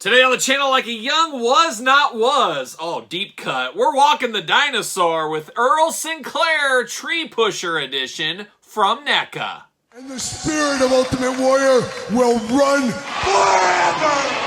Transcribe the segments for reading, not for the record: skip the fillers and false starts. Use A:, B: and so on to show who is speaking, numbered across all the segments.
A: Today on the channel, like a young was not was. Oh, deep cut. We're walking the dinosaur with Earl Sinclair Tree Pusher Edition from NECA.
B: And the spirit of Ultimate Warrior will run forever!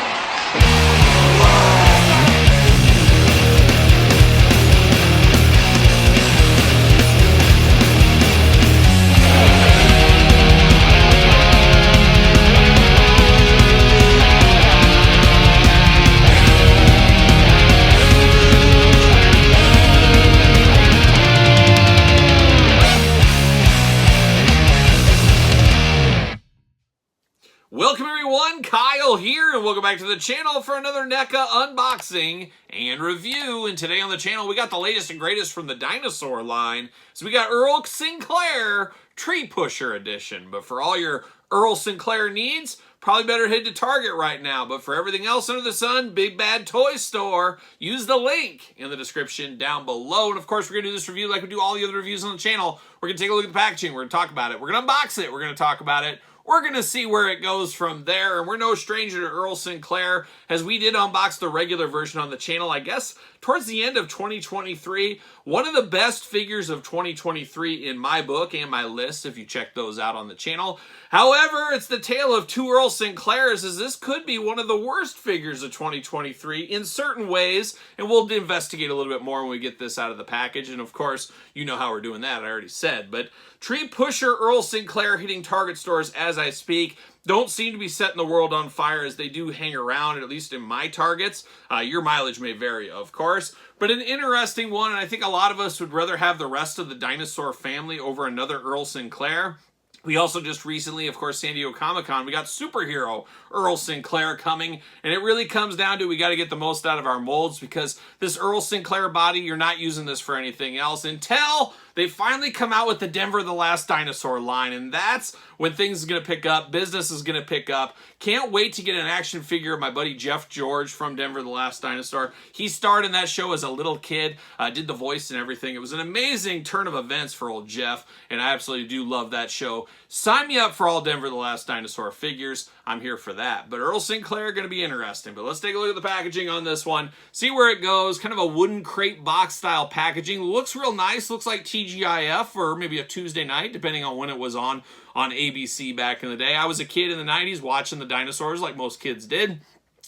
A: Welcome everyone, Kyle here, and welcome back to the channel for another NECA unboxing and review. And today on the channel, we got the latest and greatest from the dinosaur line. So we got Earl Sinclair Tree Pusher Edition. But for all your Earl Sinclair needs, probably better head to Target right now. But for everything else under the sun, Big Bad Toy Store, use the link in the description down below. And of course, we're going to do this review like we do all the other reviews on the channel. We're going to take a look at the packaging. We're going to talk about it. We're going to unbox it. We're going to talk about it. We're going to see where it goes from there, and we're no stranger to Earl Sinclair, as we did unbox the regular version on the channel, I guess, towards the end of 2023. One of the best figures of 2023 in my book and my list, if you check those out on the channel. However, it's the tale of two Earl Sinclairs, as this could be one of the worst figures of 2023 in certain ways, and we'll investigate a little bit more when we get this out of the package. And of course, you know how we're doing that, I already said. But Tree Pusher Earl Sinclair hitting Target stores as I speak. Don't seem to be setting the world on fire, as they do hang around, at least in my Targets. Your mileage may vary, of course. But an interesting one, and I think a lot of us would rather have the rest of the dinosaur family over another Earl Sinclair. We also just recently, of course, San Diego Comic-Con, we got superhero Earl Sinclair coming, and it really comes down to we got to get the most out of our molds, because this Earl Sinclair body, you're not using this for anything else until they finally come out with the Denver the Last Dinosaur line, and that's when things are going to pick up, business is going to pick up. Can't wait to get an action figure of my buddy Jeff George from Denver the Last Dinosaur. He starred in that show as a little kid, did the voice and everything. It was an amazing turn of events for old Jeff, and I absolutely do love that show. Sign me up for all Denver the Last Dinosaur figures. I'm here for that. But Earl Sinclair going to be interesting. But let's take a look at the packaging on this one. See where it goes. Kind of a wooden crate box style packaging. Looks real nice. Looks like TGIF or maybe a Tuesday night, depending on when it was on ABC back in the day. I was a kid in the 90s watching the dinosaurs like most kids did.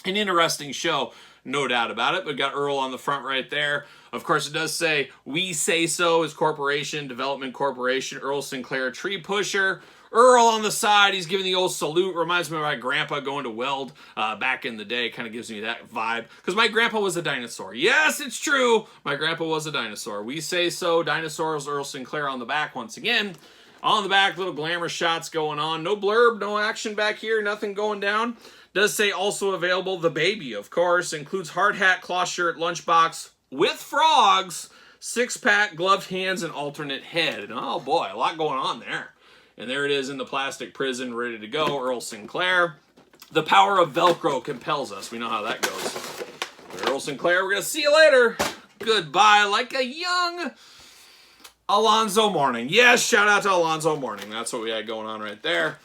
A: An interesting show, no doubt about it. But got Earl on the front right there. Of course, it does say, "We Say So" is corporation, development corporation, Earl Sinclair Tree Pusher. Earl on the side, he's giving the old salute. Reminds me of my grandpa going to weld back in the day. Kind of gives me that vibe. Because my grandpa was a dinosaur. Yes, it's true. My grandpa was a dinosaur. We Say So, dinosaurs, Earl Sinclair on the back once again. On the back, little glamour shots going on. No blurb, no action back here, nothing going down. Does say also available, the baby, of course. Includes hard hat, cloth shirt, lunchbox with frogs, 6-pack, gloved hands, and alternate head. And oh boy, a lot going on there. And there it is in the plastic prison, ready to go, Earl Sinclair. The power of Velcro compels us. We know how that goes. But Earl Sinclair, we're going to see you later. Goodbye, like a young Alonzo Mourning. Yes, shout out to Alonzo Mourning. That's what we had going on right there.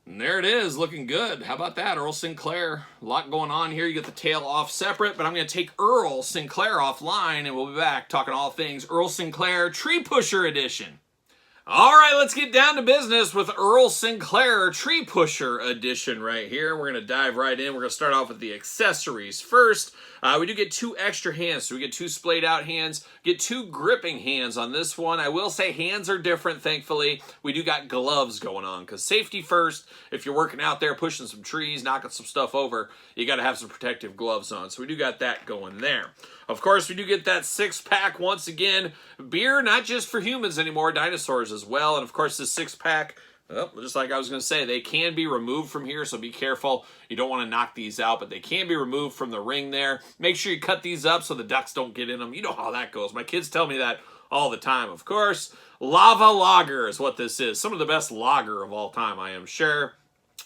A: And there it is, looking good. How about that, Earl Sinclair? A lot going on here. You get the tail off separate, but I'm going to take Earl Sinclair offline, and we'll be back talking all things Earl Sinclair Tree Pusher Edition. All right, let's get down to business with Earl Sinclair Tree Pusher Edition right here. We're going to dive right in. We're going to start off with the accessories first. We do get 2 extra hands, so we get 2 splayed out hands, get 2 gripping hands on this one. I will say hands are different, thankfully. We do got gloves going on, because safety first. If you're working out there, pushing some trees, knocking some stuff over, you got to have some protective gloves on. So we do got that going there. Of course, we do get that 6-pack once again. Beer, not just for humans anymore, dinosaurs as well. And of course, this 6-pack, well, just like I was going to say, they can be removed from here, so be careful. You don't want to knock these out, but they can be removed from the ring there. Make sure you cut these up so the ducks don't get in them. You know how that goes. My kids tell me that all the time, of course. Lava Lager is what this is. Some of the best lager of all time, I am sure.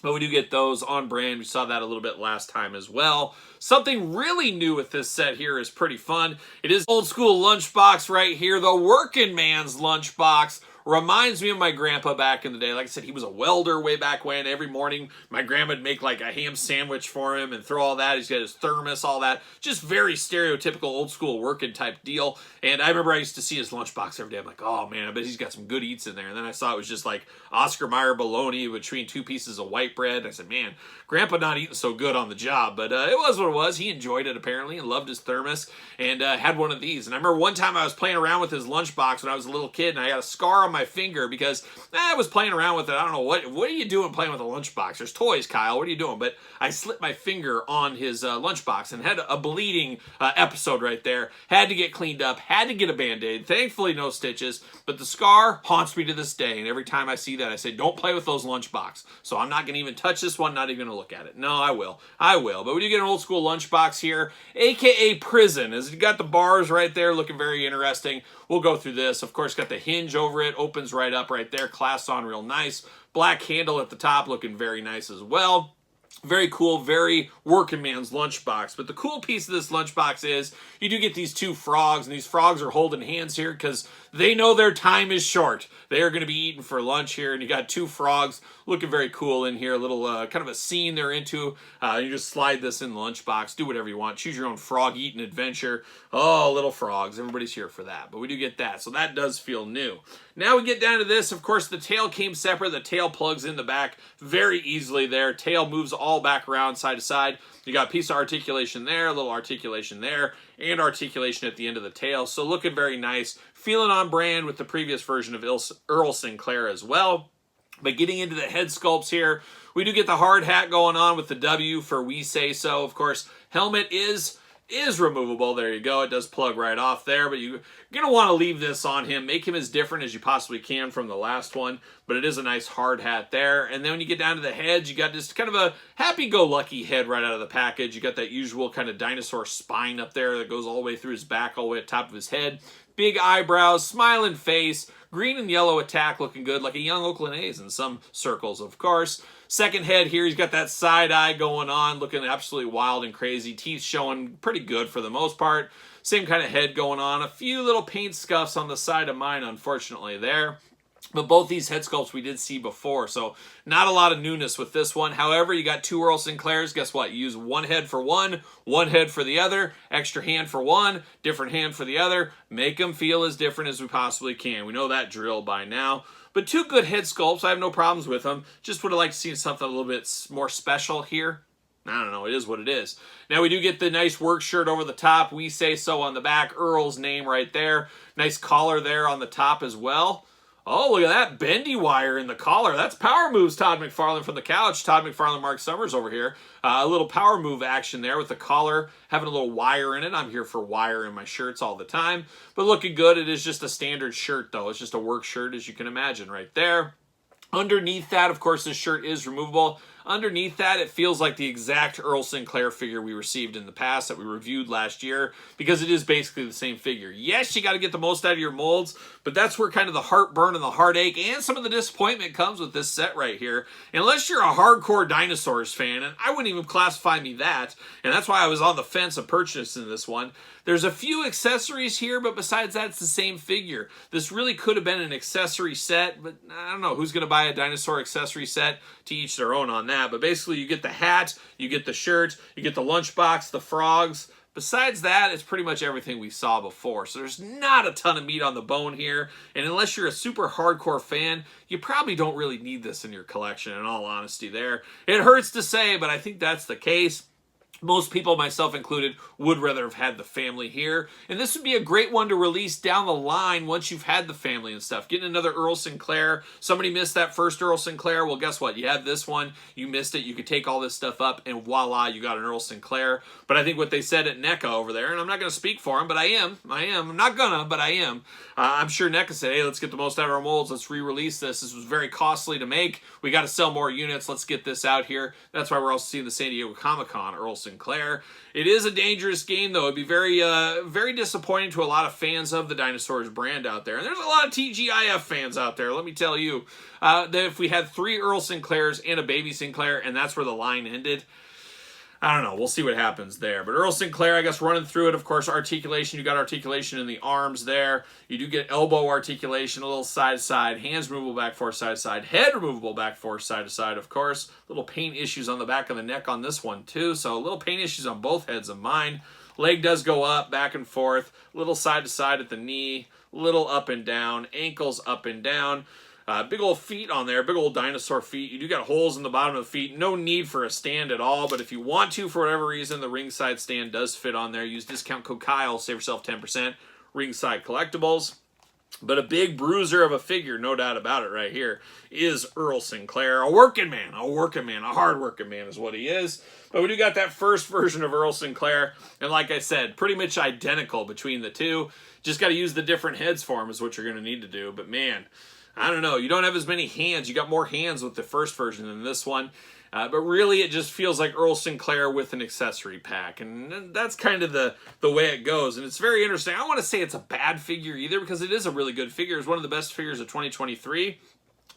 A: But we do get those on brand. We saw that a little bit last time as well. Something really new with this set here is pretty fun. It is old school lunchbox right here, the working man's lunchbox. Reminds me of my grandpa back in the day. Like I said, he was a welder way back when. Every morning, my grandma would make like a ham sandwich for him and throw all that. He's got his thermos, all that. Just very stereotypical old school working type deal. And I remember I used to see his lunchbox every day. I'm like, oh man, I bet he's got some good eats in there. And then I saw it was just like Oscar Mayer bologna between 2 pieces of white bread. I said, man, grandpa not eating so good on the job. But it was what it was. He enjoyed it apparently and loved his thermos and had one of these. And I remember one time I was playing around with his lunchbox when I was a little kid, and I got a scar on my finger because I was playing around with it. I don't know, what are you doing playing with a lunchbox? There's toys, Kyle. What are you doing? But I slipped my finger on his lunchbox and had a bleeding episode right there. Had to get cleaned up. Had to get a Band-Aid. Thankfully, no stitches. But the scar haunts me to this day. And every time I see that, I say, don't play with those lunchbox. So I'm not going to even touch this one. Not even going to look at it. No, I will. I will. But we do get an old school lunchbox here, a.k.a. Prison. As you got the bars right there, looking very interesting. We'll go through this. Of course, got the hinge over it. Opens right up right there. Clasps on real nice. Black handle at the top, looking very nice as well. Very cool, very working man's lunchbox. But the cool piece of this lunchbox is you do get these 2 frogs, and these frogs are holding hands here because they know their time is short. They are going to be eating for lunch here, and you got 2 frogs looking very cool in here. A little kind of a scene they're into. You just slide this in the lunchbox. Do whatever you want. Choose your own frog eating adventure. Oh, little frogs. Everybody's here for that. But we do get that, so that does feel new. Now we get down to this. Of course, the tail came separate. The tail plugs in the back very easily there. Tail moves all back around side to side. You got a piece of articulation there, a little articulation there, and articulation at the end of the tail. So looking very nice. Feeling on brand with the previous version of Earl Sinclair as well. But getting into the head sculpts here, we do get the hard hat going on with the W for We Say So. Of course, helmet is removable. There you go. It does plug right off there, but you're going to want to leave this on him. Make him as different as you possibly can from the last one, but it is a nice hard hat there. And then when you get down to the heads, you got just kind of a happy-go-lucky head right out of the package. You got that usual kind of dinosaur spine up there that goes all the way through his back, all the way at the top of his head. Big eyebrows, smiling face, green and yellow attack looking good, like a young Oakland A's in some circles, of course. Second head here, he's got that side eye going on, looking absolutely wild and crazy. Teeth showing pretty good for the most part. Same kind of head going on. A few little paint scuffs on the side of mine, unfortunately, there. But both these head sculpts we did see before, so not a lot of newness with this one. However, you got 2 Earl Sinclairs. Guess what? You use one head for one head for the other, extra hand for one, different hand for the other. Make them feel as different as we possibly can. We know that drill by now. But 2 good head sculpts. I have no problems with them. Just would have liked to see something a little bit more special here. I don't know. It is what it is. Now, we do get the nice work shirt over the top. We Say So on the back. Earl's name right there. Nice collar there on the top as well. Oh, look at that bendy wire in the collar. That's power moves, Todd McFarlane from the couch. Todd McFarlane, Mark Summers over here. A little power move action there with the collar having a little wire in it. I'm here for wire in my shirts all the time. But looking good. It is just a standard shirt, though. It's just a work shirt, as you can imagine, right there. Underneath that, of course, this shirt is removable. Underneath that, it feels like the exact Earl Sinclair figure we received in the past that we reviewed last year, because it is basically the same figure. Yes, you got to get the most out of your molds, but that's where kind of the heartburn and the heartache and some of the disappointment comes with this set right here. Unless you're a hardcore Dinosaurs fan, and I wouldn't even classify me that, and that's why I was on the fence of purchasing this one. There's a few accessories here, but besides that, it's the same figure. This really could have been an accessory set, but I don't know who's going to buy a dinosaur accessory set. To each their own on that. But basically, you get the hat, you get the shirt, you get the lunchbox, the frogs. Besides that, it's pretty much everything we saw before. So there's not a ton of meat on the bone here. And unless you're a super hardcore fan, you probably don't really need this in your collection, in all honesty there. It hurts to say, but I think that's the case. Most people, myself included, would rather have had the family here. And this would be a great one to release down the line once you've had the family and stuff. Getting another Earl Sinclair. Somebody missed that first Earl Sinclair. Well, guess what? You have this one. You missed it. You could take all this stuff up, and voila, you got an Earl Sinclair. But I think what they said at NECA over there, and I'm not going to speak for them, but I am. I'm not gonna, but I am. I'm sure NECA said, hey, let's get the most out of our molds. Let's re-release this. This was very costly to make. We got to sell more units. Let's get this out here. That's why we're also seeing the San Diego Comic-Con Earl Sinclair. It is a dangerous game, though. It'd be very, very disappointing to a lot of fans of the Dinosaurs brand out there. And there's a lot of TGIF fans out there, let me tell you. That if we had 3 Earl Sinclairs and a baby Sinclair, and that's where the line ended, I don't know. We'll see what happens there. But Earl Sinclair, I guess, running through it. Of course, articulation. You got articulation in the arms there. You do get elbow articulation, a little side to side. Hands removable back forth, side to side. Head removable back forth, side to side, of course. Little paint issues on the back of the neck on this one, too. So little paint issues on both heads of mine. Leg does go up, back and forth. Little side to side at the knee. Little up and down. Ankles up and down. Big old feet on there, big old dinosaur feet. You do got holes in the bottom of the feet. No need for a stand at all, but if you want to, for whatever reason, the ringside stand does fit on there. Use discount code Kyle, save yourself 10%. Ringside Collectibles. But a big bruiser of a figure, no doubt about it right here, is Earl Sinclair. A working man, a hard working man is what he is. But we do got that first version of Earl Sinclair, and like I said, pretty much identical between the two. Just got to use the different heads for them is what you're going to need to do. But man, I don't know. You don't have as many hands. You got more hands with the first version than this one. But really, it just feels like Earl Sinclair with an accessory pack. And that's kind of the way it goes. And it's very interesting. I don't want to say it's a bad figure either, because it is a really good figure. It's one of the best figures of 2023.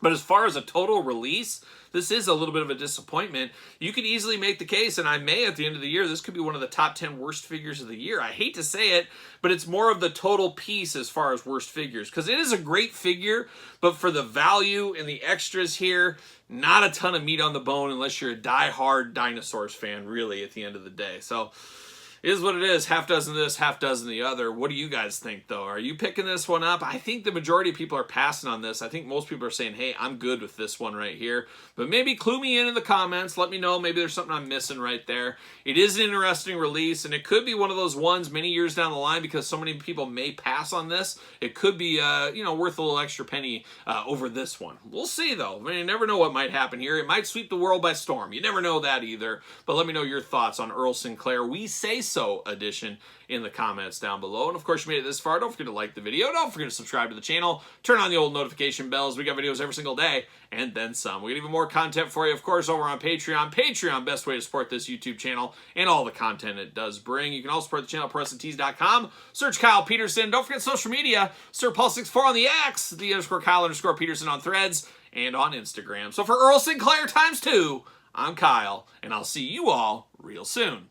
A: But as far as a total release, this is a little bit of a disappointment. You could easily make the case, and I may at the end of the year, this could be one of the top 10 worst figures of the year. I hate to say it, but it's more of the total piece as far as worst figures. Because it is a great figure, but for the value and the extras here, not a ton of meat on the bone unless you're a die-hard Dinosaurs fan, really, at the end of the day. So it is what it is. Half dozen this, half dozen the other. What do you guys think, though? Are you picking this one up? I think the majority of people are passing on this. I think most people are saying, hey, I'm good with this one right here. But maybe clue me in the comments. Let me know. Maybe there's something I'm missing right there. It is an interesting release, and it could be one of those ones many years down the line because so many people may pass on this. It could be, worth a little extra penny over this one. We'll see, though. I mean, you never know what might happen here. It might sweep the world by storm. You never know that either. But let me know your thoughts on Earl Sinclair. We Say So edition in the comments down below. And of course, you made it this far. Don't forget to like the video. Don't forget to subscribe to the channel. Turn on the old notification bells. We got videos every single day and then some. We got even more content for you, of course, over on Patreon. Patreon, best way to support this YouTube channel and all the content it does bring. You can also support the channel at PetersonTees.com. Search Kyle Peterson. Don't forget social media. Sir Paul64 on the X, the _Kyle_Peterson on Threads and on Instagram. So for Earl Sinclair ×2, I'm Kyle, and I'll see you all real soon.